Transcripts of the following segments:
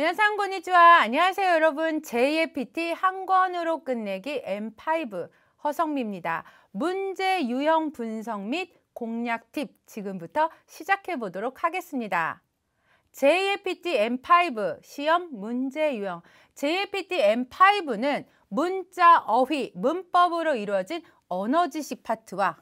皆さんこんにちは. 안녕하세요 여러분. 제2의 PT 한 권으로 끝내기 M5 허성미입니다. 문제 유형 분석 및 공략 팁 지금부터 시작해 보도록 하겠습니다. 제2의 PT M5 시험 문제 유형. 제2의 PT M5는 문자, 어휘, 문법으로 이루어진 언어지식 파트와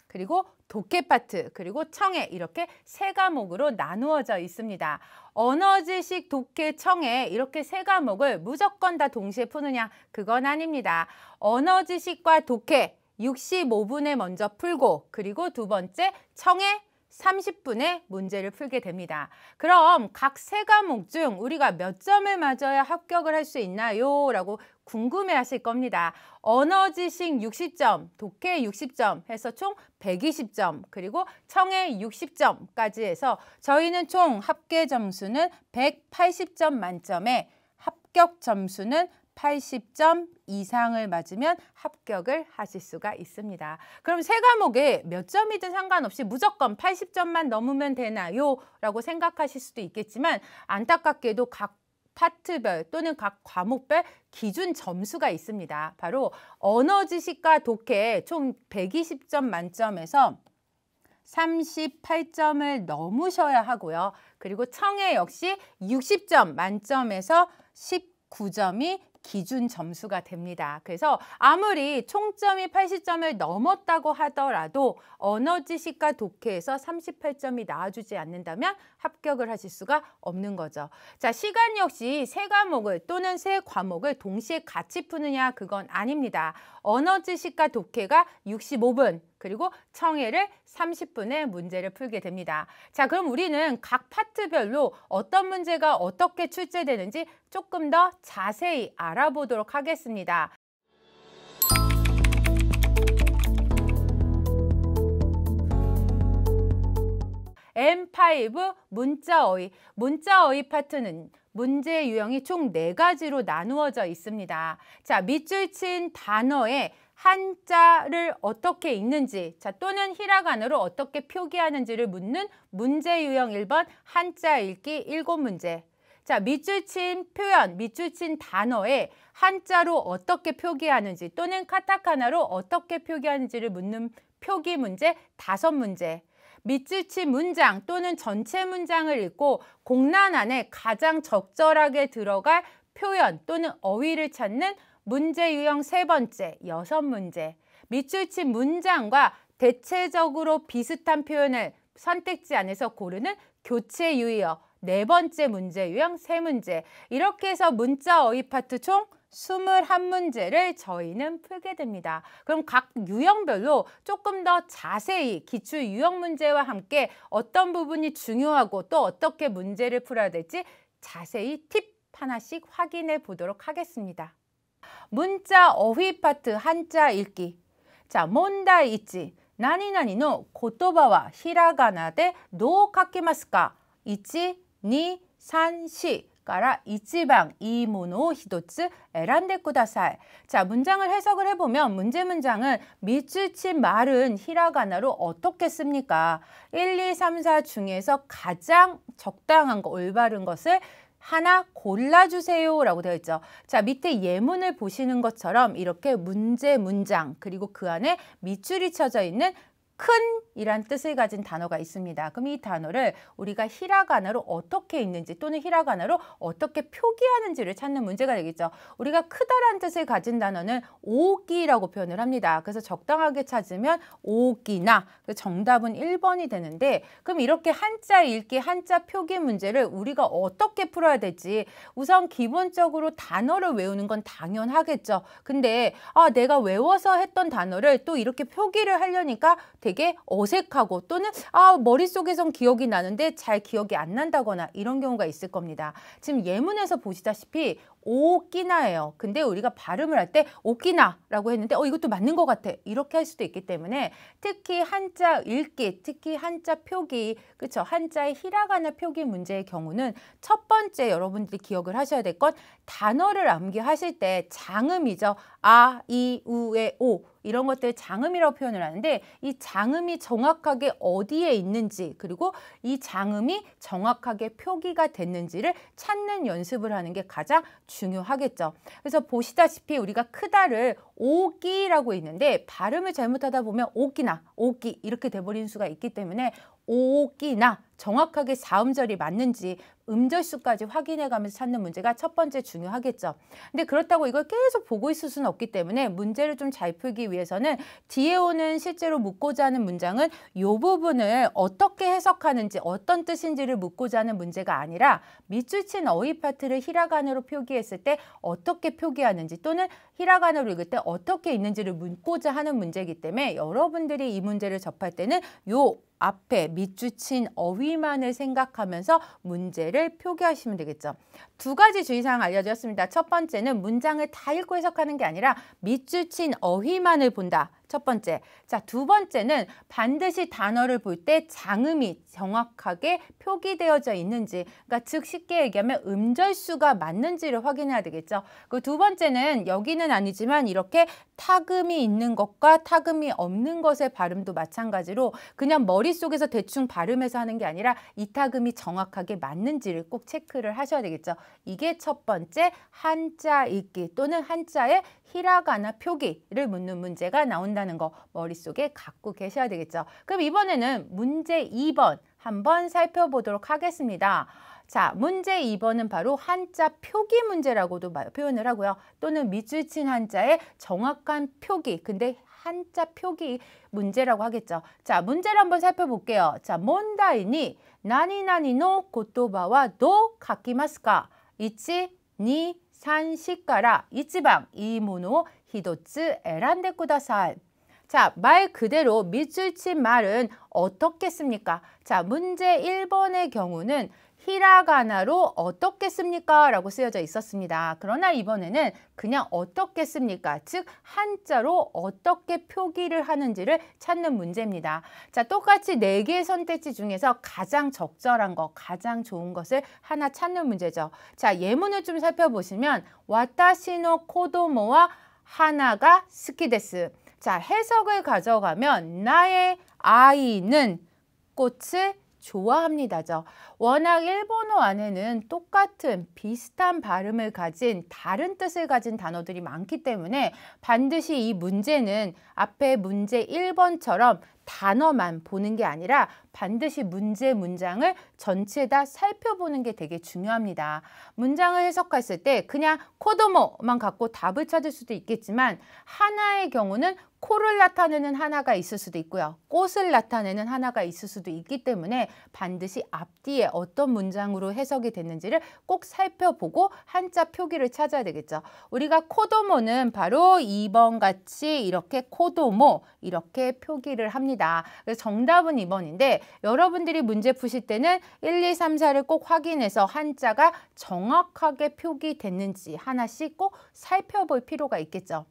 그리고 독해 파트, 그리고 청해 이렇게 세 과목으로 나누어져 있습니다. 언어지식, 독해, 청해 이렇게 세 과목을 무조건 다 동시에 푸느냐? 그건 아닙니다. 언어지식과 독해 65분에 먼저 풀고 그리고 두 번째 청해 30분에 문제를 풀게 됩니다. 그럼 각 세 과목 중 우리가 몇 점을 맞아야 합격을 할 수 있나요? 라고 궁금해 하실 겁니다. 언어지식 60점, 독해 60점 해서 총 120점, 그리고 청해 60점까지 해서 저희는 총 합계 점수는 180점 만점에 합격 점수는 80점 이상을 맞으면 합격을 하실 수가 있습니다. 그럼 세 과목에 몇 점이든 상관없이 무조건 80점만 넘으면 되나요? 라고 생각하실 수도 있겠지만 안타깝게도 각 파트별 또는 각 과목별 기준 점수가 있습니다. 바로 언어지식과 독해 총 120점 만점에서 38점을 넘으셔야 하고요. 그리고 청해 역시 60점 만점에서 19점이 기준 점수가 됩니다. 그래서 아무리 총점이 80점을 넘었다고 하더라도 언어지식과 독해에서 38점이 나와주지 않는다면 합격을 하실 수가 없는 거죠. 자, 시간 역시 세 과목을 또는 세 과목을 동시에 같이 푸느냐 그건 아닙니다. 언어지식과 독해가 65분 그리고 청해를 30분에 문제를 풀게 됩니다. 자, 그럼 우리는 각 파트별로 어떤 문제가 어떻게 출제되는지 조금 더 자세히 알아보도록 하겠습니다. M5 문자어휘. 문자어휘 파트는 문제 유형이 총 4가지로 나누어져 있습니다. 자, 밑줄 친 단어에 한자를 어떻게 읽는지, 자, 또는 히라가나로 어떻게 표기하는지를 묻는 문제 유형 1번 한자 읽기 7문제. 자, 밑줄 친 표현, 밑줄 친 단어에 한자로 어떻게 표기하는지 또는 카타카나로 어떻게 표기하는지를 묻는 표기 문제 5문제. 밑줄 친 문장 또는 전체 문장을 읽고 공란 안에 가장 적절하게 들어갈 표현 또는 어휘를 찾는 문제 유형 3번째 6문제. 밑줄 친 문장과 대체적으로 비슷한 표현을 선택지 안에서 고르는 교체 유의어 4번째 문제 유형 3문제. 이렇게 해서 문자 어휘 파트 총 21문제를 저희는 풀게 됩니다. 그럼 각 유형별로 조금 더 자세히 기출 유형 문제와 함께 어떤 부분이 중요하고 또 어떻게 문제를 풀어야 될지 자세히 팁 하나씩 확인해 보도록 하겠습니다. 문자 어휘 파트 한자 읽기. 자,問題 1. 何々の言葉はひらがなでどう書きますか? 1, 2, 3, 4から1番いいものを1つ選んでください. 자, 문장을 해석을 해보면 문제 문장은 밑줄 친 말은 히라가나로 어떻게 씁니까? 1, 2, 3, 4 중에서 가장 적당한 거, 올바른 것을 하나 골라주세요 라고 되어 있죠. 자, 밑에 예문을 보시는 것처럼 이렇게 문제 문장 그리고 그 안에 밑줄이 쳐져 있는 큰 이란 뜻을 가진 단어가 있습니다. 그럼 이 단어를 우리가 히라가나로 어떻게 읽는지 또는 히라가나로 어떻게 표기하는지를 찾는 문제가 되겠죠. 우리가 크다란 뜻을 가진 단어는 오기라고 표현을 합니다. 그래서 적당하게 찾으면 오기나 정답은 1번이 되는데 그럼 이렇게 한자 읽기, 한자 표기 문제를 우리가 어떻게 풀어야 될지 우선 기본적으로 단어를 외우는 건 당연하겠죠. 근데 내가 외워서 했던 단어를 또 이렇게 표기를 하려니까 되게 어색하고 또는 머릿속에선 기억이 나는데 잘 기억이 안 난다거나 이런 경우가 있을 겁니다. 지금 예문에서 보시다시피 오키나예요. 근데 우리가 발음을 할 때 오키나라고 했는데 이것도 맞는 것 같아. 이렇게 할 수도 있기 때문에 특히 한자 읽기, 특히 한자 표기, 그렇죠? 한자의 히라가나 표기 문제의 경우는 첫 번째 여러분들이 기억을 하셔야 될 건 단어를 암기하실 때 장음이죠. 아, 이, 우, 에, 오 이런 것들 장음이라고 표현을 하는데 이 장음이 정확하게 어디에 있는지 그리고 이 장음이 정확하게 표기가 됐는지를 찾는 연습을 하는 게 가장 중요하겠죠. 그래서 보시다시피 우리가 크다를 오기라고 있는데 발음을 잘못하다 보면 오기나 오기 이렇게 돼버리는 수가 있기 때문에 오기나 정확하게 4음절이 맞는지 음절수까지 확인해가면서 찾는 문제가 첫 번째 중요하겠죠. 근데 그렇다고 이걸 계속 보고 있을 수는 없기 때문에 문제를 좀 잘 풀기 위해서는 뒤에 오는 실제로 묻고자 하는 문장은 이 부분을 어떻게 해석하는지 어떤 뜻인지를 묻고자 하는 문제가 아니라 밑줄 친 어휘 파트를 히라가나로 표기했을 때 어떻게 표기하는지 또는 히라가나로 읽을 때 어떻게 있는지를 묻고자 하는 문제이기 때문에 여러분들이 이 문제를 접할 때는 요 앞에 밑줄 친 어휘만을 생각하면서 문제를 표기하시면 되겠죠. 두 가지 주의사항 알려드렸습니다. 첫 번째는 문장을 다 읽고 해석하는 게 아니라 밑줄 친 어휘만을 본다. 첫 번째. 자, 두 번째는 반드시 단어를 볼 때 장음이 정확하게 표기되어져 있는지, 그러니까 즉 쉽게 얘기하면 음절수가 맞는지를 확인해야 되겠죠. 그 두 번째는 여기는 아니지만 이렇게 타금이 있는 것과 타금이 없는 것의 발음도 마찬가지로 그냥 머릿속에서 대충 발음해서 하는 게 아니라 이 타금이 정확하게 맞는지를 꼭 체크를 하셔야 되겠죠. 이게 첫 번째 한자 읽기 또는 한자의 히라가나 표기를 묻는 문제가 나온다는 거 머릿속에 갖고 계셔야 되겠죠. 그럼 이번에는 문제 2번 한번 살펴보도록 하겠습니다. 자, 문제 2번은 바로 한자 표기 문제라고도 표현을 하고요. 또는 밑줄 친 한자의 정확한 표기, 근데 한자 표기 문제라고 하겠죠. 자, 문제를 한번 살펴볼게요. 자, 몬다이니 나니나니노 고토바와 도 가키마스까? 이치, 니, 산, 시까라 이치방 이모노 히도츠 에란데 쿠다사이. 자, 말 그대로 밑줄 친 말은 어떻게 씁니까? 자, 문제 1번의 경우는 히라가나로 어떻게 씁니까? 라고 쓰여져 있었습니다. 그러나 이번에는 그냥 어떻게 씁니까? 즉 한자로 어떻게 표기를 하는지를 찾는 문제입니다. 자, 똑같이 4개의 선택지 중에서 가장 적절한 것, 가장 좋은 것을 하나 찾는 문제죠. 자, 예문을 좀 살펴보시면 와타시노 코도모와 하나가 스키데스. 자, 해석을 가져가면 나의 아이는 꽃을 좋아합니다죠. 워낙 일본어 안에는 똑같은 비슷한 발음을 가진 다른 뜻을 가진 단어들이 많기 때문에 반드시 이 문제는 앞에 문제 1번처럼 단어만 보는 게 아니라 반드시 문장을 전체 다 살펴보는 게 되게 중요합니다. 문장을 해석했을 때 그냥 코도모만 갖고 답을 찾을 수도 있겠지만 하나의 경우는 코를 나타내는 하나가 있을 수도 있고요. 꽃을 나타내는 하나가 있을 수도 있기 때문에 반드시 앞뒤에 어떤 문장으로 해석이 됐는지를 꼭 살펴보고 한자 표기를 찾아야 되겠죠. 우리가 코도모는 바로 2번 같이 이렇게 코도모 이렇게 표기를 합니다. 그래서 정답은 2번인데 여러분들이 문제 푸실 때는 1, 2, 3, 4를 꼭 확인해서 한자가 정확하게 표기됐는지 하나씩 꼭 살펴볼 필요가 있겠죠.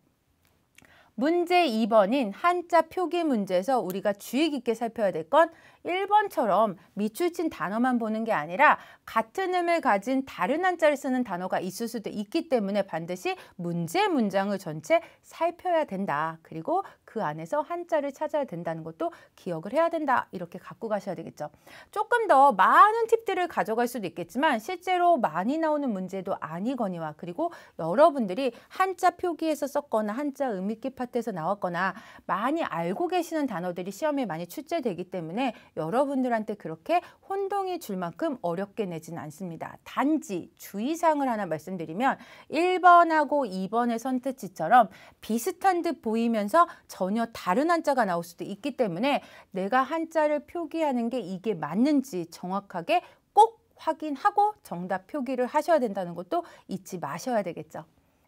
문제 2번인 한자 표기 문제에서 우리가 주의 깊게 살펴야 될 건 1번처럼 밑줄 친 단어만 보는 게 아니라 같은 음을 가진 다른 한자를 쓰는 단어가 있을 수도 있기 때문에 반드시 문장을 전체 살펴야 된다. 그리고 그 안에서 한자를 찾아야 된다는 것도 기억을 해야 된다. 이렇게 갖고 가셔야 되겠죠. 조금 더 많은 팁들을 가져갈 수도 있겠지만 실제로 많이 나오는 문제도 아니거니와 그리고 여러분들이 한자 표기에서 썼거나 한자 음읽기 파트에서 나왔거나 많이 알고 계시는 단어들이 시험에 많이 출제되기 때문에 여러분들한테 그렇게 혼동이 줄 만큼 어렵게 내지는 않습니다. 단지 주의사항을 하나 말씀드리면 1번하고 2번의 선택지처럼 비슷한 듯 보이면서 전혀 다른 한자가 나올 수도 있기 때문에 내가 한자를 표기하는 게 이게 맞는지 정확하게 꼭 확인하고 정답 표기를 하셔야 된다는 것도 잊지 마셔야 되겠죠.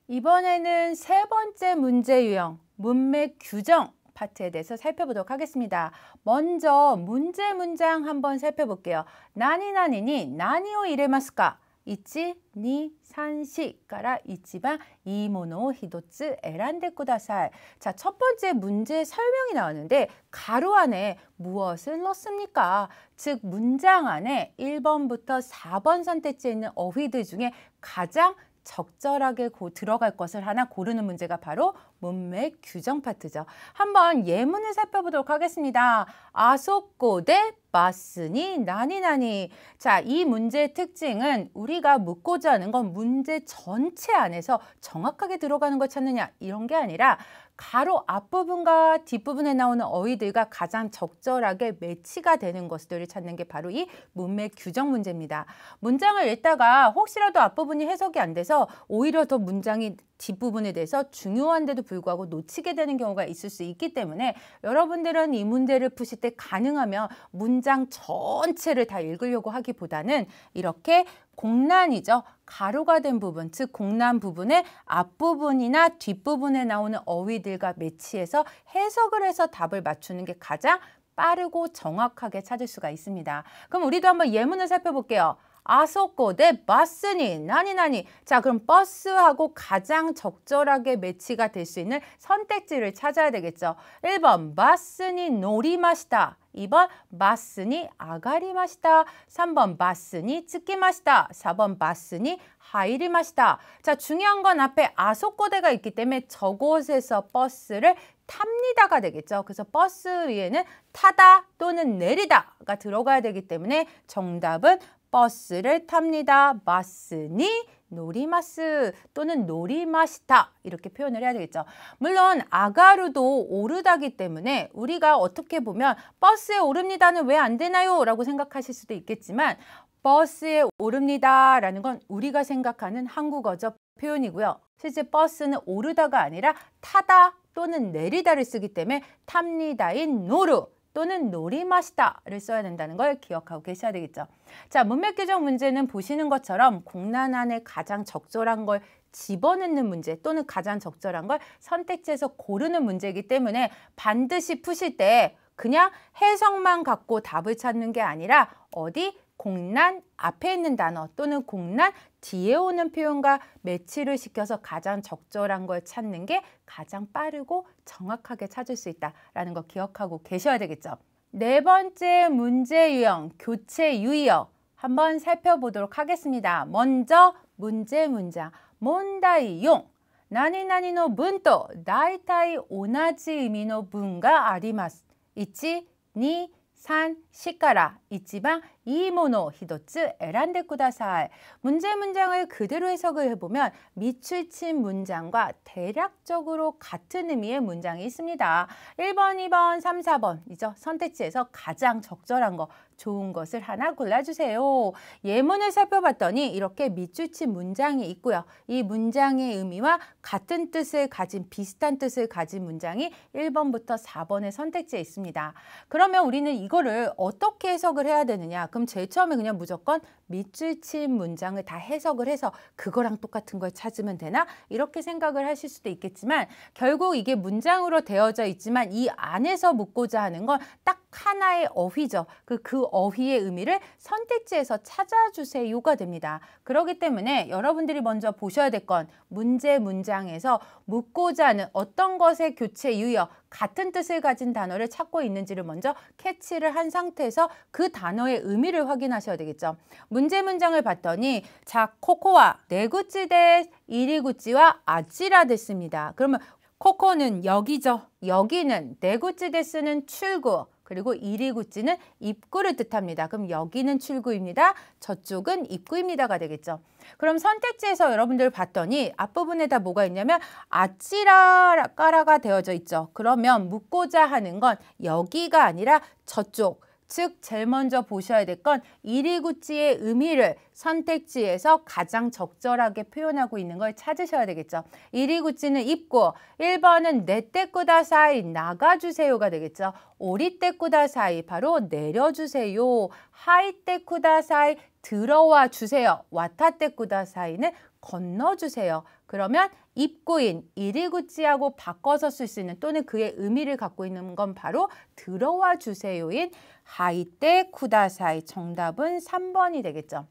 이번에는 세 번째 문제 유형, 문맥 규정 파트에 대해서 살펴보도록 하겠습니다. 먼저 문장 한번 살펴볼게요. 나니나니니 나니오 이레마스까? 이치, 니, 산시, 까라, 이치방, 이모노, 히도츠, 에란데 쿠다사이. 자, 첫 번째 문제 설명이 나왔는데 가로 안에 무엇을 넣습니까? 즉 문장 안에 1번부터 4번 선택지에 있는 어휘들 중에 가장 적절하게 들어갈 것을 하나 고르는 문제가 바로 문맥 규정 파트죠. 한번 예문을 살펴보도록 하겠습니다. 아소꼬데 마쓰니 나니나니. 자, 이 문제의 특징은 우리가 묻고자 하는 건 문제 전체 안에서 정확하게 들어가는 걸 찾느냐 이런 게 아니라 가로 앞부분과 뒷부분에 나오는 어휘들과 가장 적절하게 매치가 되는 것들을 찾는 게 바로 이 문맥 규정 문제입니다. 문장을 읽다가 혹시라도 앞부분이 해석이 안 돼서 오히려 더 문장이 뒷부분에 대해서 중요한데도 불구하고 놓치게 되는 경우가 있을 수 있기 때문에 여러분들은 이 문제를 푸실 때 가능하면 문장 전체를 다 읽으려고 하기보다는 이렇게 공란이죠. 가로가 된 부분, 즉 공란 부분의 앞부분이나 뒷부분에 나오는 어휘들과 매치해서 해석을 해서 답을 맞추는 게 가장 빠르고 정확하게 찾을 수가 있습니다. 그럼 우리도 한번 예문을 살펴볼게요. 아소꼬데 바스니 나니나니. 자, 그럼 버스하고 가장 적절하게 매치가 될 수 있는 선택지를 찾아야 되겠죠. 1번 바스니 노리마시다. 2번 바스니 아가리마시다. 3번 바스니 츠키마시다. 4번 바스니 하이리마시다. 자, 중요한 건 앞에 아소꼬데가 있기 때문에 저곳에서 버스를 탑니다가 되겠죠. 그래서 버스 위에는 타다 또는 내리다가 들어가야 되기 때문에 정답은 버스를 탑니다. 마스니 노리마스 또는 노리마시타 이렇게 표현을 해야 되겠죠. 물론 아가루도 오르다기 때문에 우리가 어떻게 보면 버스에 오릅니다는 왜 안 되나요? 라고 생각하실 수도 있겠지만 버스에 오릅니다 라는 건 우리가 생각하는 한국어적 표현이고요. 실제 버스는 오르다가 아니라 타다 또는 내리다를 쓰기 때문에 탑니다인 노루 또는 노리마시다를 써야 된다는 걸 기억하고 계셔야 되겠죠. 자, 문맥 규정 문제는 보시는 것처럼 공란 안에 가장 적절한 걸 집어넣는 문제 또는 가장 적절한 걸 선택지에서 고르는 문제이기 때문에 반드시 푸실 때 그냥 해석만 갖고 답을 찾는 게 아니라 어디 공란 앞에 있는 단어 또는 공란 뒤에 오는 표현과 매치를 시켜서 가장 적절한 걸 찾는 게 가장 빠르고 정확하게 찾을 수 있다는 거 기억하고 계셔야 되겠죠. 네 번째 문제 유형, 교체 유의어 한번 살펴보도록 하겠습니다. 먼저 문제 문장, 몬다이용 나니나니노 문또 다이타이 오나지 의미노 문가 아리마스. 이치, 니, 산, 시카라, 이치방, 이모노, 히도츠, 에란데 쿠다사이. 문장을 그대로 해석을 해보면 밑줄친 문장과 대략적으로 같은 의미의 문장이 있습니다. 1번, 2번, 3, 4번이죠. 선택지에서 가장 적절한 거, 좋은 것을 하나 골라주세요. 예문을 살펴봤더니 이렇게 밑줄친 문장이 있고요. 이 문장의 의미와 같은 뜻을 가진 비슷한 뜻을 가진 문장이 1번부터 4번의 선택지에 있습니다. 그러면 우리는 이거를 어떻게 해석을 해야 되느냐? 그럼 제일 처음에 그냥 무조건 밑줄친 문장을 다 해석을 해서 그거랑 똑같은 걸 찾으면 되나? 이렇게 생각을 하실 수도 있겠지만 결국 이게 문장으로 되어져 있지만 이 안에서 묻고자 하는 건 딱 하나의 어휘죠. 그 어휘의 의미를 선택지에서 찾아주세요가 됩니다. 그렇기 때문에 여러분들이 먼저 보셔야 될 건 문제 문장에서 묻고자 하는 어떤 것의 교체 유형, 같은 뜻을 가진 단어를 찾고 있는지를 먼저 캐치를 한 상태에서 그 단어의 의미를 확인하셔야 되겠죠. 문제 문장을 봤더니 자, 코코와 네구찌 데 이리구찌와 아찌라 됐습니다. 그러면 코코는 여기죠. 여기는 네구찌 데스는 출구. 그리고 이리구찌는 입구를 뜻합니다. 그럼 여기는 출구입니다. 저쪽은 입구입니다가 되겠죠. 그럼 선택지에서 여러분들 봤더니 앞부분에다 뭐가 있냐면 아찌라까라가 되어져 있죠. 그러면 묻고자 하는 건 여기가 아니라 저쪽. 즉 제일 먼저 보셔야 될 건 이리구찌의 의미를 선택지에서 가장 적절하게 표현하고 있는 걸 찾으셔야 되겠죠. 이리구찌는 입구, 1번은 네떼꾸다사이 나가주세요가 되겠죠. 오리떼꾸다사이 바로 내려주세요. 하이떼꾸다사이 들어와 주세요. 와타떼꾸다사이는 건너주세요. 그러면 입구인 이리구찌하고 바꿔서 쓸 수 있는 또는 그의 의미를 갖고 있는 건 바로 들어와 주세요인 하이떼 쿠다사이. 정답은 3번이 되겠죠.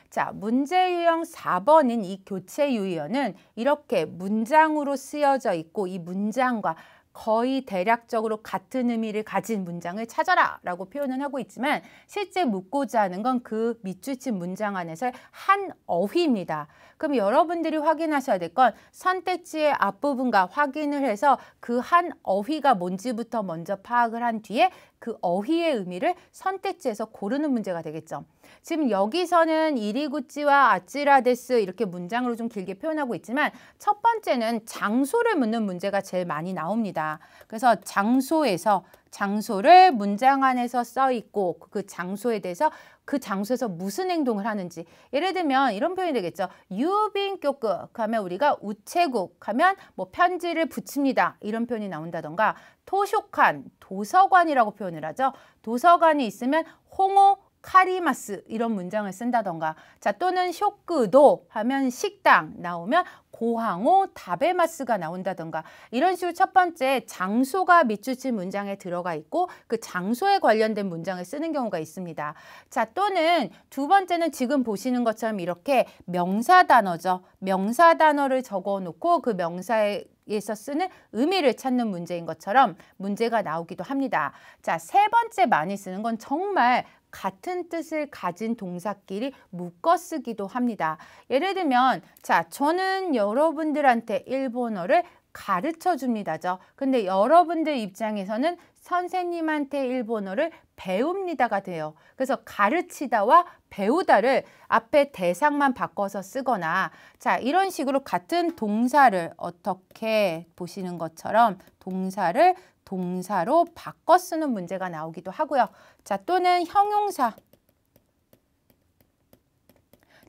자, 문제 유형 4번인 이 교체 유의어는 이렇게 문장으로 쓰여져 있고 이 문장과 거의 대략적으로 같은 의미를 가진 문장을 찾아라 라고 표현은 하고 있지만 실제 묻고자 하는 건 그 밑줄친 문장 안에서의 한 어휘입니다. 그럼 여러분들이 확인하셔야 될 건 선택지의 앞부분과 확인을 해서 그 한 어휘가 뭔지부터 먼저 파악을 한 뒤에 그 어휘의 의미를 선택지에서 고르는 문제가 되겠죠. 지금 여기서는 이리구찌와 아찌라데스 이렇게 문장으로 좀 길게 표현하고 있지만 첫 번째는 장소를 묻는 문제가 제일 많이 나옵니다. 그래서 장소를 문장 안에서 써 있고 그 장소에 대해서 그 장소에서 무슨 행동을 하는지 예를 들면 이런 표현이 되겠죠. 유빈교구 하면 우리가 우체국 하면 뭐 편지를 붙입니다. 이런 표현이 나온다던가 토쇼칸, 도서관이라고 표현을 하죠. 도서관이 있으면 홍오 카리마스 이런 문장을 쓴다던가 자 또는 쇼크도 하면 식당 나오면 고항오 다베마스가 나온다던가 이런 식으로 첫 번째 장소가 밑줄친 문장에 들어가 있고 그 장소에 관련된 문장을 쓰는 경우가 있습니다. 자 또는 두 번째는 지금 보시는 것처럼 이렇게 명사 단어죠. 명사 단어를 적어 놓고 그 명사에서 쓰는 의미를 찾는 문제인 것처럼 문제가 나오기도 합니다. 자, 세 번째 많이 쓰는 건 정말 같은 뜻을 가진 동사끼리 묶어 쓰기도 합니다. 예를 들면 자, 저는 여러분들한테 일본어를 가르쳐 줍니다죠. 근데 여러분들 입장에서는 선생님한테 일본어를 배웁니다가 돼요. 그래서 가르치다와 배우다를 앞에 대상만 바꿔서 쓰거나 자 이런 식으로 같은 동사를 어떻게 보시는 것처럼 동사를 동사로 바꿔 쓰는 문제가 나오기도 하고요. 자 또는 형용사.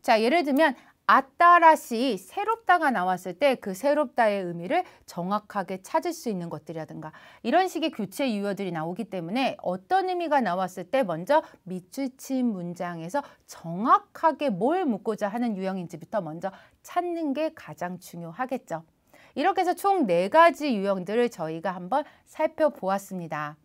자 예를 들면 아따라시 새롭다가 나왔을 때 그 새롭다의 의미를 정확하게 찾을 수 있는 것들이라든가 이런 식의 교체 유효들이 나오기 때문에 어떤 의미가 나왔을 때 먼저 밑줄친 문장에서 정확하게 뭘 묻고자 하는 유형인지부터 먼저 찾는 게 가장 중요하겠죠. 이렇게 해서 총 4가지 유형들을 저희가 한번 살펴보았습니다.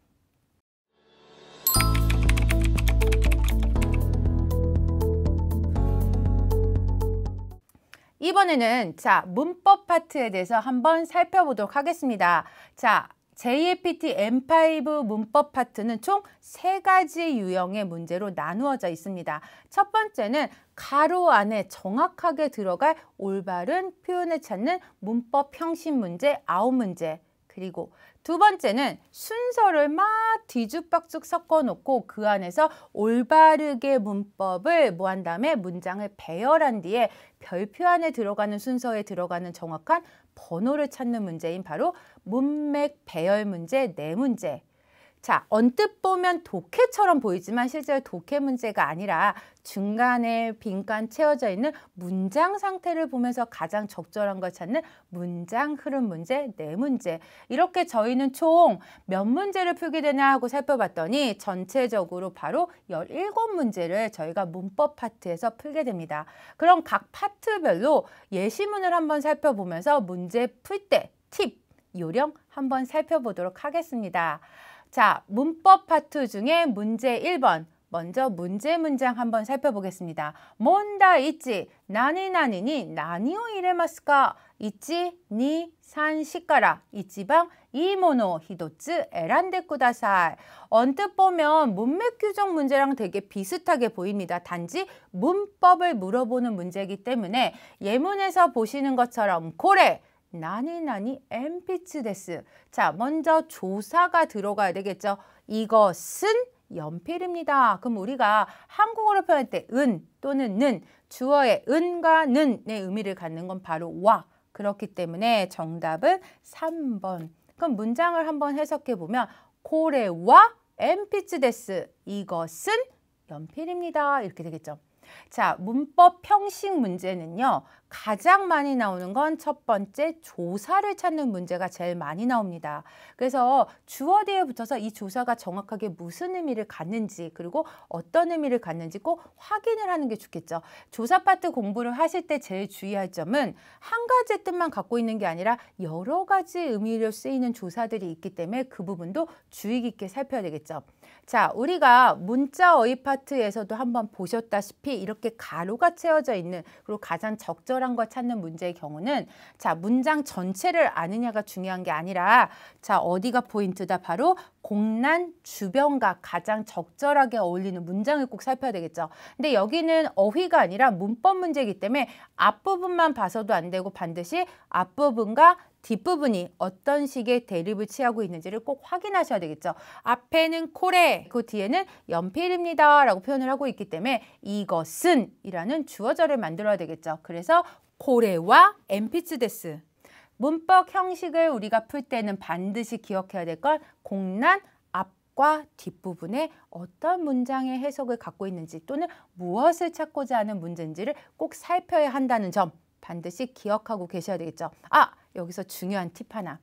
이번에는 자 문법 파트에 대해서 한번 살펴보도록 하겠습니다. 자 JLPT M5 문법 파트는 총 3가지 유형의 문제로 나누어져 있습니다. 첫 번째는 가로 안에 정확하게 들어갈 올바른 표현을 찾는 문법 형식 문제 9문제. 그리고 두 번째는 순서를 막 뒤죽박죽 섞어 놓고 그 안에서 올바르게 문법을 한 다음에 문장을 배열한 뒤에 별표 안에 들어가는 순서에 들어가는 정확한 번호를 찾는 문제인 바로 문맥 배열 문제 4문제. 자, 언뜻 보면 독해처럼 보이지만 실제로 독해 문제가 아니라 중간에 빈칸 채워져 있는 문장 상태를 보면서 가장 적절한 걸 찾는 문장 흐름 문제 4문제. 이렇게 저희는 총 몇 문제를 풀게 되나 하고 살펴봤더니 전체적으로 바로 17문제를 저희가 문법 파트에서 풀게 됩니다. 그럼 각 파트별로 예시문을 한번 살펴보면서 문제 풀 때 팁, 요령 한번 살펴보도록 하겠습니다. 자, 문법 파트 중에 문제 1번. 먼저 문제 문장 한번 살펴보겠습니다. 뭔다 있지? 나니나니니 나니오 이레마스까? 있지? 니 산 시까라. 이치방 이모노 히도츠 에란데 쿠다사이. 언뜻 보면 문맥 규정 문제랑 되게 비슷하게 보입니다. 단지 문법을 물어보는 문제이기 때문에 예문에서 보시는 것처럼 고래 나니나니 엠피츠 데스. 자, 먼저 조사가 들어가야 되겠죠. 이것은 연필입니다. 그럼 우리가 한국어로 표현할 때 은 또는 는, 주어의 은과 는의 의미를 갖는 건 바로 와. 그렇기 때문에 정답은 3번. 그럼 문장을 한번 해석해 보면 고래와 엠피츠 데스. 이것은 연필입니다. 이렇게 되겠죠. 자, 문법 형식 문제는요. 가장 많이 나오는 건 첫 번째 조사를 찾는 문제가 제일 많이 나옵니다. 그래서 주어 뒤에 붙어서 이 조사가 정확하게 무슨 의미를 갖는지 그리고 어떤 의미를 갖는지 꼭 확인을 하는 게 좋겠죠. 조사 파트 공부를 하실 때 제일 주의할 점은 한 가지 뜻만 갖고 있는 게 아니라 여러 가지 의미로 쓰이는 조사들이 있기 때문에 그 부분도 주의 깊게 살펴야 되겠죠. 자, 우리가 문자 어휘 파트에서도 한번 보셨다시피 이렇게 가로가 채워져 있는 그리고 가장 적절한 걸 찾는 문제의 경우는 자, 문장 전체를 아느냐가 중요한 게 아니라 자, 어디가 포인트다? 바로 공란 주변과 가장 적절하게 어울리는 문장을 꼭 살펴야 되겠죠. 근데 여기는 어휘가 아니라 문법 문제이기 때문에 앞부분만 봐서도 안 되고 반드시 앞부분과 뒷부분이 어떤 식의 대립을 취하고 있는지를 꼭 확인하셔야 되겠죠. 앞에는 코레, 그 뒤에는 연필입니다 라고 표현을 하고 있기 때문에 이것은 이라는 주어절을 만들어야 되겠죠. 그래서 코레와 엔피츠 데스. 문법 형식을 우리가 풀 때는 반드시 기억해야 될 건 공란 앞과 뒷부분에 어떤 문장의 해석을 갖고 있는지 또는 무엇을 찾고자 하는 문제인지를 꼭 살펴야 한다는 점 반드시 기억하고 계셔야 되겠죠. 아, 여기서 중요한 팁 하나.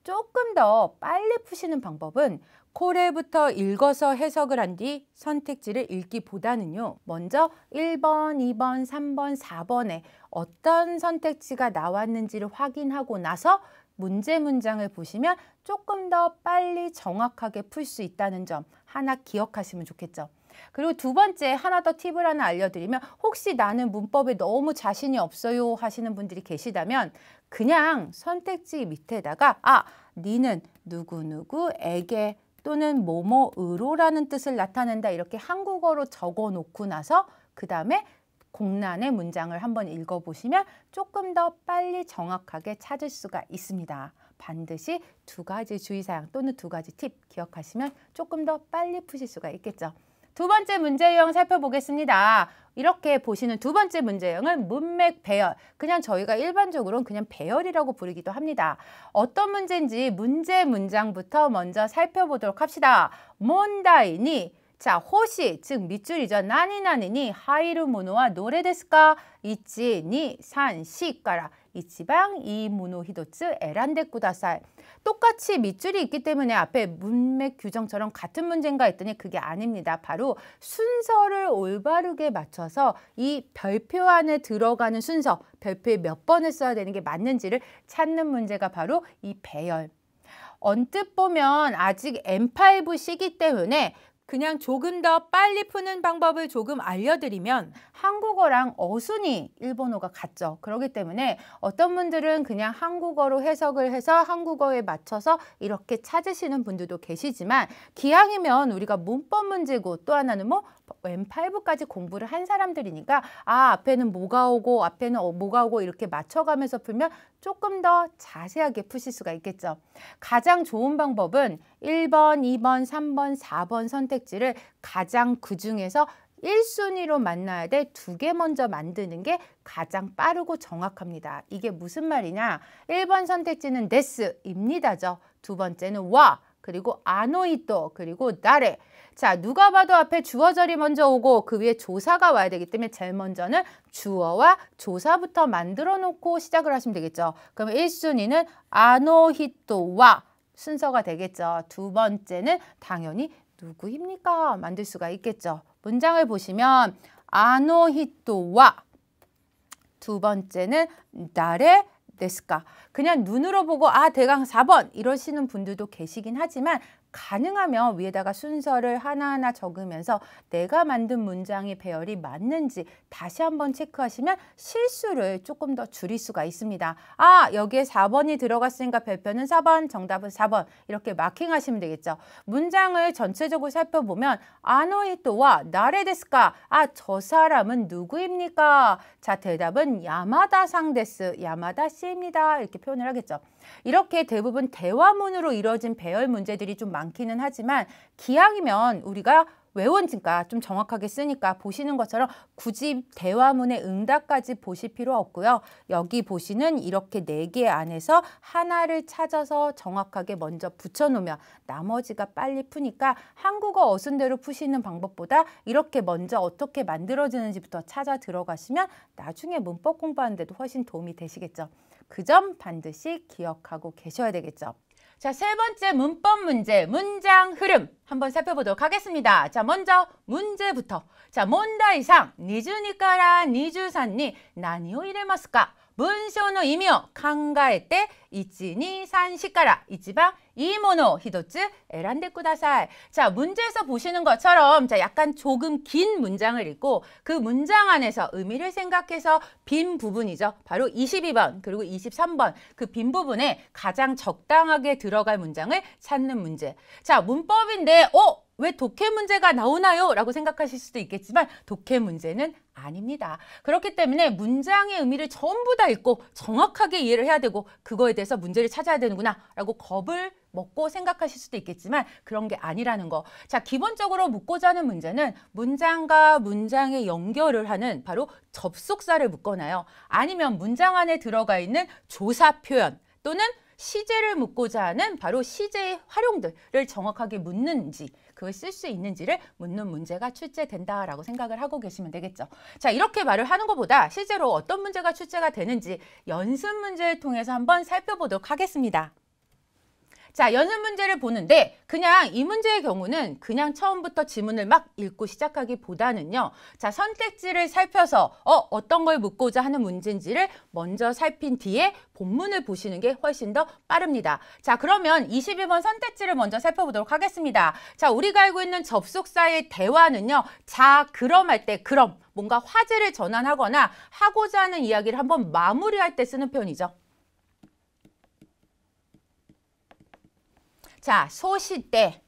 조금 더 빨리 푸시는 방법은 코레부터 읽어서 해석을 한 뒤 선택지를 읽기보다는요. 먼저 1번, 2번, 3번, 4번에 어떤 선택지가 나왔는지를 확인하고 나서 문제 문장을 보시면 조금 더 빨리 정확하게 풀 수 있다는 점 하나 기억하시면 좋겠죠. 그리고 두 번째 하나 더 팁을 하나 알려드리면 혹시 나는 문법에 너무 자신이 없어요 하시는 분들이 계시다면 그냥 선택지 밑에다가 아, 니는 누구누구에게 또는 뭐뭐으로라는 뜻을 나타낸다 이렇게 한국어로 적어 놓고 나서 그 다음에 공란의 문장을 한번 읽어보시면 조금 더 빨리 정확하게 찾을 수가 있습니다. 반드시 두 가지 주의사항 또는 두 가지 팁 기억하시면 조금 더 빨리 푸실 수가 있겠죠. 두 번째 문제 유형 살펴보겠습니다. 이렇게 보시는 두 번째 문제 유형은 문맥 배열. 그냥 저희가 일반적으로는 그냥 배열이라고 부르기도 합니다. 어떤 문제인지 문제 문장부터 먼저 살펴보도록 합시다. 몬다이니 자, 호시, 즉 밑줄이죠. 나니나니니 하이루 모노와 노래 데스까? 이치, 니, 산, 시, 가라. 이치방, 이 모노 히도츠, 에란데 쿠다사이. 똑같이 밑줄이 있기 때문에 앞에 문맥 규정처럼 같은 문제인가 했더니 그게 아닙니다. 바로 순서를 올바르게 맞춰서 이 별표 안에 들어가는 순서, 별표에 몇 번을 써야 되는 게 맞는지를 찾는 문제가 바로 이 배열. 언뜻 보면 아직 M5 시기 때문에 그냥 조금 더 빨리 푸는 방법을 조금 알려드리면 한국어랑 어순이 일본어가 같죠. 그렇기 때문에 어떤 분들은 그냥 한국어로 해석을 해서 한국어에 맞춰서 이렇게 찾으시는 분들도 계시지만 기왕이면 우리가 문법 문제고 또 하나는 뭐 M5까지 공부를 한 사람들이니까 아, 앞에는 뭐가 오고 앞에는 뭐가 오고 이렇게 맞춰가면서 풀면 조금 더 자세하게 푸실 수가 있겠죠. 가장 좋은 방법은 1번, 2번, 3번, 4번 선택지를 가장 그중에서 1순위로 만나야 돼 두 개 먼저 만드는 게 가장 빠르고 정확합니다. 이게 무슨 말이냐? 1번 선택지는 데스입니다죠. 두 번째는 와, 그리고 아노이또, 그리고 나레. 자, 누가 봐도 앞에 주어절이 먼저 오고 그 위에 조사가 와야 되기 때문에 제일 먼저는 주어와 조사부터 만들어 놓고 시작을 하시면 되겠죠. 그럼 1순위는 아노히또와 순서가 되겠죠. 두 번째는 당연히 누구입니까? 만들 수가 있겠죠. 문장을 보시면 아노히또와 두 번째는 나레 데스까. 그냥 눈으로 보고 아, 대강 4번 이러시는 분들도 계시긴 하지만 가능하면 위에다가 순서를 하나하나 적으면서 내가 만든 문장의 배열이 맞는지 다시 한번 체크하시면 실수를 조금 더 줄일 수가 있습니다. 아, 여기에 4번이 들어갔으니까 별표는 4번, 정답은 4번 이렇게 마킹하시면 되겠죠. 문장을 전체적으로 살펴보면 아노이토와 나레 데스까? 아, 저 사람은 누구입니까? 자, 대답은 야마다상 데스, 야마다 씨입니다. 이렇게 표현을 하겠죠. 이렇게 대부분 대화문으로 이루어진 배열 문제들이 좀 많기는 하지만 기왕이면 우리가 외워지니까 좀 정확하게 쓰니까 보시는 것처럼 굳이 대화문의 응답까지 보실 필요 없고요. 여기 보시는 이렇게 4개 안에서 하나를 찾아서 정확하게 먼저 붙여놓으면 나머지가 빨리 푸니까 한국어 어순대로 푸시는 방법보다 이렇게 먼저 어떻게 만들어지는지부터 찾아 들어가시면 나중에 문법 공부하는데도 훨씬 도움이 되시겠죠. 그 점 반드시 기억하고 계셔야 되겠죠. 자, 세 번째 문법 문제, 문장 흐름 한번 살펴보도록 하겠습니다. 자, 먼저 문제부터. 자, 몬다이상, 니주니까라 니주산니 나니오 이레마스까? 文章の意味を考えて 1,2,3,4 から一番いいものを一つ選んでください. 자, 문제에서 보시는 것처럼 자, 약간 조금 긴 문장을 읽고 그 문장 안에서 의미를 생각해서 빈 부분이죠. 바로 22번 그리고 23번 그 빈 부분에 가장 적당하게 들어갈 문장을 찾는 문제. 자, 문법인데 왜 독해 문제가 나오나요? 라고 생각하실 수도 있겠지만 독해 문제는 아닙니다. 그렇기 때문에 문장의 의미를 전부 다 읽고 정확하게 이해를 해야 되고 그거에 대해서 문제를 찾아야 되는구나 라고 겁을 먹고 생각하실 수도 있겠지만 그런 게 아니라는 거. 자, 기본적으로 묻고자 하는 문제는 문장과 문장의 연결을 하는 바로 접속사를 묶어놔요. 아니면 문장 안에 들어가 있는 조사 표현 또는 시제를 묻고자 하는 바로 시제의 활용들을 정확하게 묻는지 그걸 쓸 수 있는지를 묻는 문제가 출제된다라고 생각을 하고 계시면 되겠죠. 자, 이렇게 말을 하는 것보다 실제로 어떤 문제가 출제가 되는지 연습 문제를 통해서 한번 살펴보도록 하겠습니다. 자, 연습 문제를 보는데 그냥 이 문제의 경우는 그냥 처음부터 지문을 막 읽고 시작하기보다는요. 자, 선택지를 살펴서 어떤 걸 묻고자 하는 문제인지를 먼저 살핀 뒤에 본문을 보시는 게 훨씬 더 빠릅니다. 자, 그러면 22번 선택지를 먼저 살펴보도록 하겠습니다. 자, 우리가 알고 있는 접속사의 대화는요. 자, 그럼 할 때 그럼 뭔가 화제를 전환하거나 하고자 하는 이야기를 한번 마무리할 때 쓰는 표현이죠. 자, 소시때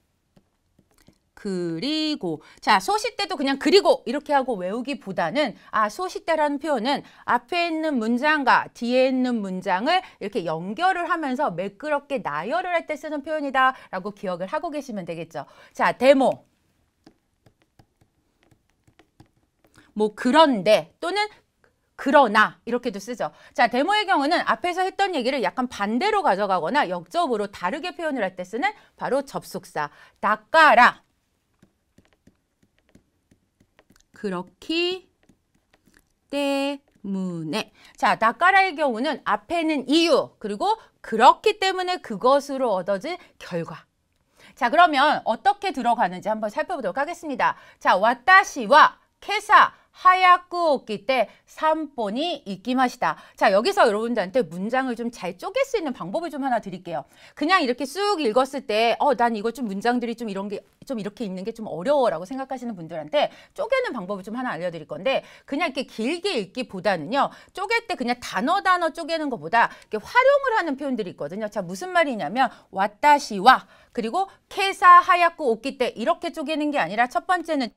그리고 자, 소시때도 그냥 그리고 이렇게 하고 외우기보다는 소시때라는 표현은 앞에 있는 문장과 뒤에 있는 문장을 이렇게 연결을 하면서 매끄럽게 나열을 할 때 쓰는 표현이다 라고 기억을 하고 계시면 되겠죠. 자, 데모 뭐 그런데 또는 그러나 이렇게도 쓰죠. 자, 데모의 경우는 앞에서 했던 얘기를 약간 반대로 가져가거나 역접으로 다르게 표현을 할 때 쓰는 바로 접속사. 닦아라. 그렇기 때문에. 자, 닦아라의 경우는 앞에는 이유 그리고 그렇기 때문에 그것으로 얻어진 결과. 자, 그러면 어떻게 들어가는지 한번 살펴보도록 하겠습니다. 자, 와타시와 케사 하야쿠 오키 때 산본이 이키마시다. 자, 여기서 여러분들한테 문장을 좀 잘 쪼갤 수 있는 방법을 좀 하나 드릴게요. 그냥 이렇게 쑥 읽었을 때 난 이거 좀 문장들이 좀 이런 게 좀 이렇게 읽는 게 좀 어려워라고 생각하시는 분들한테 쪼개는 방법을 좀 하나 알려드릴 건데 그냥 이렇게 길게 읽기보다는요. 쪼갤 때 그냥 단어 쪼개는 것보다 이렇게 활용을 하는 표현들이 있거든요. 자, 무슨 말이냐면 와타시와 그리고 케사 하야쿠 오키 때 이렇게 쪼개는 게 아니라 첫 번째는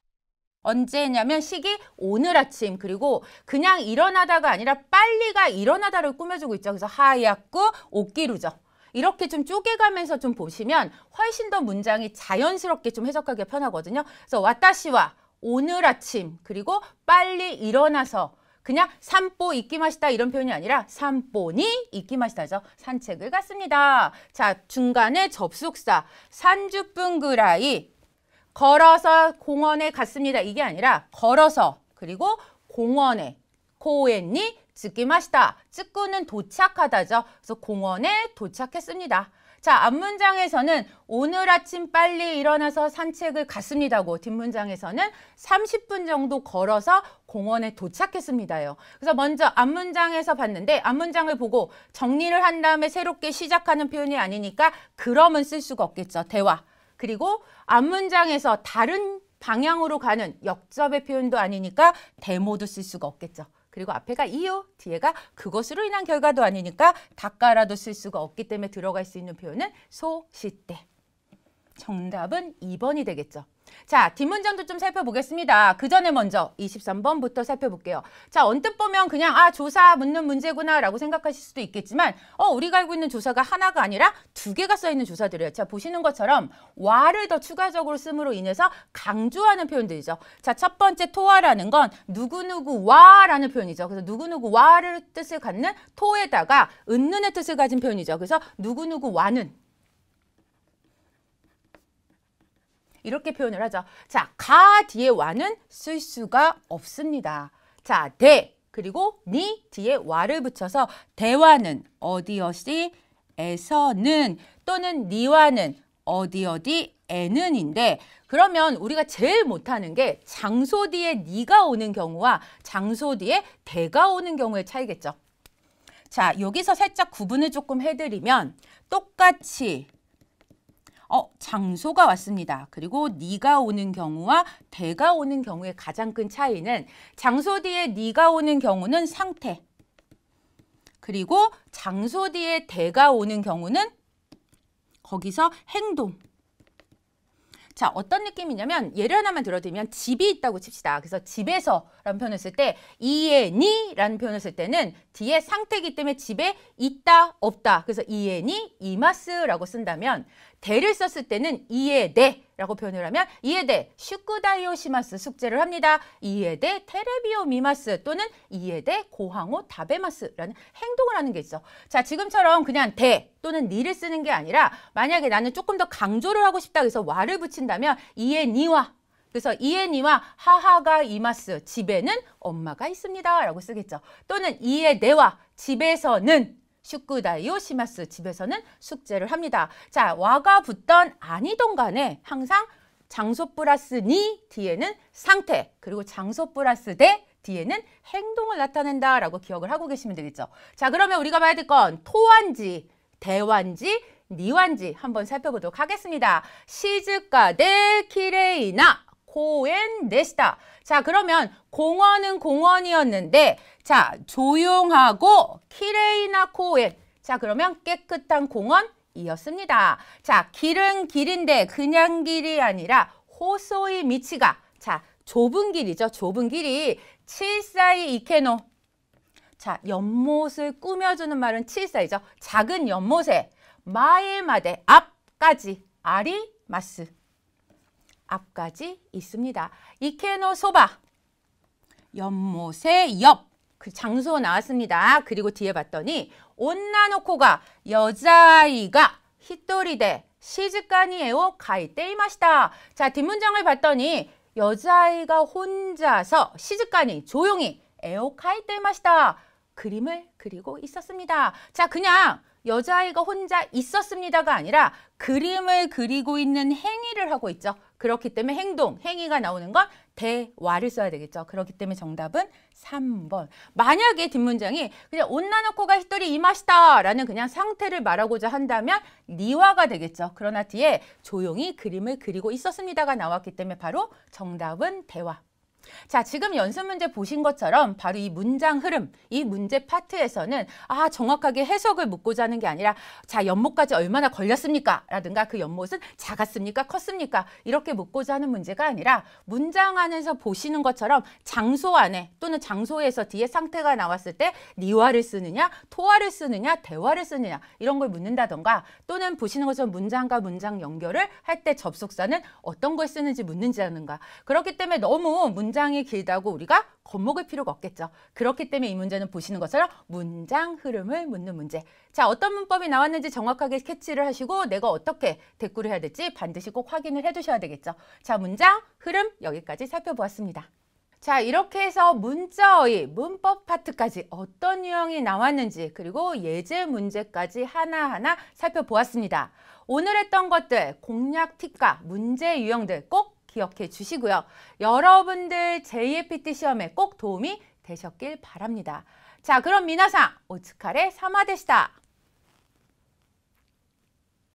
언제냐면 시기 오늘 아침 그리고 그냥 일어나다가 아니라 빨리가 일어나다를 꾸며주고 있죠. 그래서 하야쿠 오키루죠. 이렇게 좀 쪼개가면서 좀 보시면 훨씬 더 문장이 자연스럽게 좀 해석하기가 편하거든요. 그래서 와타시와 오늘 아침 그리고 빨리 일어나서 그냥 산보 이키마시다 이런 표현이 아니라 산보니 이키마시다죠. 산책을 갔습니다. 자, 중간에 접속사 30분 그라이 걸어서 공원에 갔습니다. 이게 아니라 걸어서 그리고 공원에 코엔니 츠키마시다. 츠쿠는 도착하다죠. 그래서 공원에 도착했습니다. 자, 앞문장에서는 오늘 아침 빨리 일어나서 산책을 갔습니다고 뒷문장에서는 30분 정도 걸어서 공원에 도착했습니다요. 그래서 먼저 앞문장에서 봤는데 앞문장을 보고 정리를 한 다음에 새롭게 시작하는 표현이 아니니까 그럼은 쓸 수가 없겠죠. 대화. 그리고 앞문장에서 다른 방향으로 가는 역접의 표현도 아니니까 데모도 쓸 수가 없겠죠. 그리고 앞에가 이유, 뒤에가 그것으로 인한 결과도 아니니까 닦아라도 쓸 수가 없기 때문에 들어갈 수 있는 표현은 소시때. 정답은 2번이 되겠죠. 자, 뒷문장도 좀 살펴보겠습니다. 그 전에 먼저 23번부터 살펴볼게요. 자, 언뜻 보면 그냥 조사 묻는 문제구나 라고 생각하실 수도 있겠지만 우리가 알고 있는 조사가 하나가 아니라 2개가 써있는 조사들이에요. 자, 보시는 것처럼 와를 더 추가적으로 씀으로 인해서 강조하는 표현들이죠. 자, 첫 번째 토와라는 건 누구누구와라는 표현이죠. 그래서 누구누구와를 뜻을 갖는 토에다가 은는의 뜻을 가진 표현이죠. 그래서 누구누구와는 이렇게 표현을 하죠. 자, 가 뒤에 와는 쓸 수가 없습니다. 자, 대 그리고 니 뒤에 와를 붙여서 대와는 어디 어디에서는 또는 니와는 어디 어디에는인데 그러면 우리가 제일 못하는 게 장소 뒤에 니가 오는 경우와 장소 뒤에 대가 오는 경우의 차이겠죠. 자, 여기서 살짝 구분을 조금 해드리면 똑같이 장소가 왔습니다. 그리고 니가 오는 경우와 대가 오는 경우의 가장 큰 차이는 장소 뒤에 니가 오는 경우는 상태, 그리고 장소 뒤에 대가 오는 경우는 거기서 행동. 자, 어떤 느낌이냐면 예를 하나만 들어드리면 집이 있다고 칩시다. 그래서 집에서라는 표현을 쓸 때 이에 니라는 표현을 쓸 때는 뒤에 상태이기 때문에 집에 있다, 없다. 그래서 이에 니, 이마스라고 쓴다면 대를 썼을 때는 이에 대라고 표현을 하면 이에 대 슈쿠다이오 시마스 숙제를 합니다. 이에 대 테레비오 미마스 또는 이에 대 고항오 다베마스라는 행동을 하는 게 있어. 자, 지금처럼 그냥 대 또는 니를 쓰는 게 아니라 만약에 나는 조금 더 강조를 하고 싶다 그래서 와를 붙인다면 이에 니와, 그래서 이에 니와 하하가 이마스, 집에는 엄마가 있습니다 라고 쓰겠죠. 또는 이에 네와 집에서는 슈쿠다이오 시마스, 집에서는 숙제를 합니다. 자, 와가 붙던 아니던 간에 항상 장소 플러스 니 뒤에는 상태, 그리고 장소 플러스 대 뒤에는 행동을 나타낸다라고 기억을 하고 계시면 되겠죠. 자, 그러면 우리가 봐야 될 건 토완지, 대완지, 니완지 한번 살펴보도록 하겠습니다. 시즈카데 키레이나 코엔 데시다. 자, 그러면 공원은 공원이었는데 자, 조용하고 키레이나 코엔. 자, 그러면 깨끗한 공원이었습니다. 자, 길은 길인데 그냥 길이 아니라 호소이 미치가. 자, 좁은 길이죠. 좁은 길이 칠사이 이케노. 자, 연못을 꾸며주는 말은 칠사이죠. 작은 연못에 마에마데 앞까지 아리마스. 앞까지 있습니다. 이케노 소바. 연못의 옆. 그 장소 나왔습니다. 그리고 뒤에 봤더니 온나노코가 여자아이가 히토리데 시즈카니에오 가이테이마시다. 자, 뒷문장을 봤더니 여자아이가 혼자서 시즈카니 조용히 에오 가이테이마시다. 그림을 그리고 있었습니다. 자, 그냥 여자아이가 혼자 있었습니다가 아니라 그림을 그리고 있는 행위를 하고 있죠. 그렇기 때문에 행동, 행위가 나오는 건 대와를 써야 되겠죠. 그렇기 때문에 정답은 3번. 만약에 뒷문장이 그냥 온나노코가 히토리 이마시다 라는 그냥 상태를 말하고자 한다면 니와가 되겠죠. 그러나 뒤에 조용히 그림을 그리고 있었습니다가 나왔기 때문에 바로 정답은 대와. 자, 지금 연습 문제 보신 것처럼 바로 이 문장 흐름, 이 문제 파트에서는 정확하게 해석을 묻고자 하는 게 아니라 자, 연못까지 얼마나 걸렸습니까? 라든가 그 연못은 작았습니까? 컸습니까? 이렇게 묻고자 하는 문제가 아니라 문장 안에서 보시는 것처럼 장소 안에 또는 장소에서 뒤에 상태가 나왔을 때 니와를 쓰느냐, 토와를 쓰느냐, 대화를 쓰느냐 이런 걸 묻는다던가 또는 보시는 것처럼 문장과 문장 연결을 할 때 접속사는 어떤 걸 쓰는지 묻는다든가 그렇기 때문에 너무 문장이 길다고 우리가 겁먹을 필요가 없겠죠. 그렇기 때문에 이 문제는 보시는 것처럼 문장 흐름을 묻는 문제. 자, 어떤 문법이 나왔는지 정확하게 캐치를 하시고 내가 어떻게 대꾸를 해야 될지 반드시 꼭 확인을 해두셔야 되겠죠. 자, 문장 흐름 여기까지 살펴보았습니다. 자, 이렇게 해서 문자어휘, 문법 파트까지 어떤 유형이 나왔는지 그리고 예제 문제까지 하나하나 살펴보았습니다. 오늘 했던 것들, 공략 팁과 문제 유형들 꼭 기억해 주시고요. 여러분들 JLPT 시험에 꼭 도움이 되셨길 바랍니다. 자, 그럼 미나상 오츠카레 사마 데시다.